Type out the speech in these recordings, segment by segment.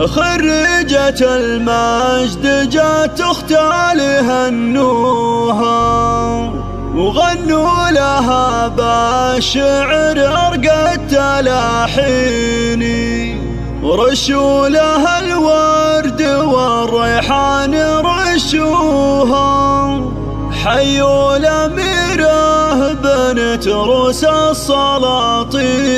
خريجة المجد جات تختال هنوها وغنوا لها بالشعر أرقى التلاحين ورشوا لها الورد والريحان رشوها حيوا الأميرة بنت روس السلاطين.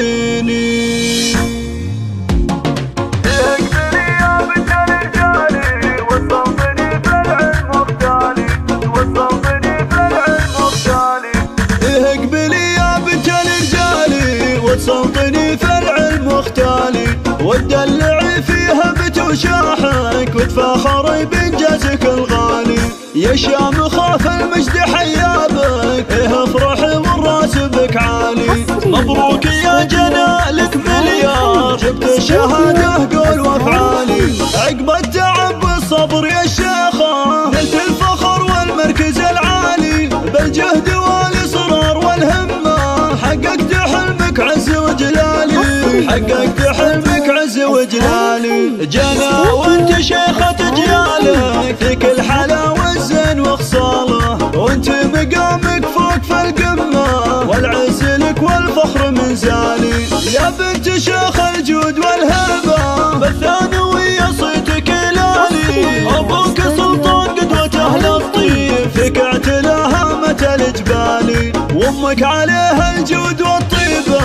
وتسلطني في العلم مختالي وتدلعي فيها بتوشاحك وتفاخري بإنجازك الغالي. يا شام خاف المجد حيابك افرحي والراس بك عالي. مبروك يا جنالك مليار جبت الشهادة قول وافعالي. عقب التعب والصبر يا الشيخة نلت الفخر والمركز العالي. بالجهد والاصرار والهمة حققت حلمك عز وجلالي. حققت حلمك عز وجلالي. جنى وانت شيخة جيالك فيك الحلا والزين وخصاله وانت مقامك فوق في القمة والعز لك والفخر من زالي. يا بنت شيخ الجود والهبة بالثانوية صيتك لالي. ابوك سلطان قدوة اهل الطيب فيك اعتلاها متى الجبالي. وامك عليها الجود والطيبة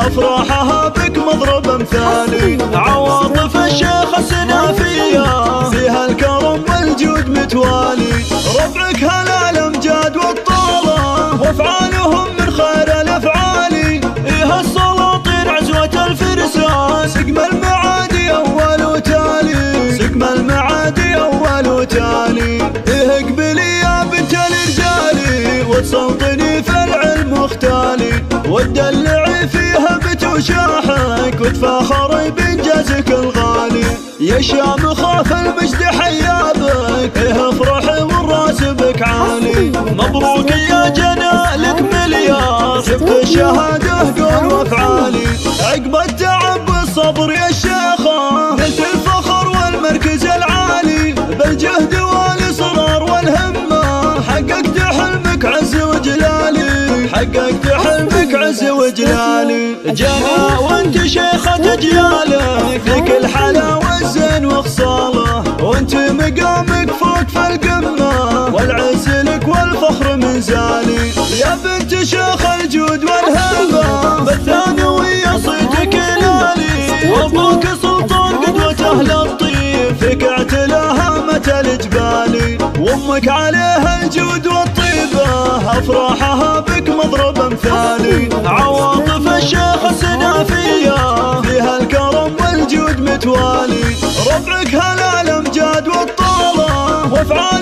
افراحها بك مضرب امثالي. عواطف الشيخ السنافية فيها الكرم والجود متوالي. ربعك هلا الامجاد والطالة وافعالهم من خير الافعال. ايه السلاطين عزوة الفرسان سقم المعادي اول وتالي. سقم المعادي اول وتالي. ايه اقبلي يا بنت الرجالي وتسلطني في العلم مختالي وتدلعي فيها بتوشاحك وتفاخري بإنجازك الغالي. يا شام خاف المجد حيابك افرحي والراس بك عالي. مبروك يا جنالك مليار جبت الشهادة قول وافعالي. عقب التعب والصبر يا الشيخة نلت الفخر والمركز العالي. بالجهد والاصرار والهمة حققت حلمك عز وجلالي. حققت حلمك عز وجلالي. جنى وانت شيخة جيالك فيك الحلا والزين وخصاله وانت مقامك فوق في القمة والعز لك والفخر من زالي. يا بنت شيخ الجود والهبة بالثانوية صيتك لالي. وابوك سلطان قدوة اهل الطيب فيك اعتلاها متى الجبالي. وامك عليها الجود والطيبة افراحها بك مضرب امثالي. عواطف الشيخ السنافية فيها الكرم والجود متوالي. ربعك هلا الامجاد والطالة وافعال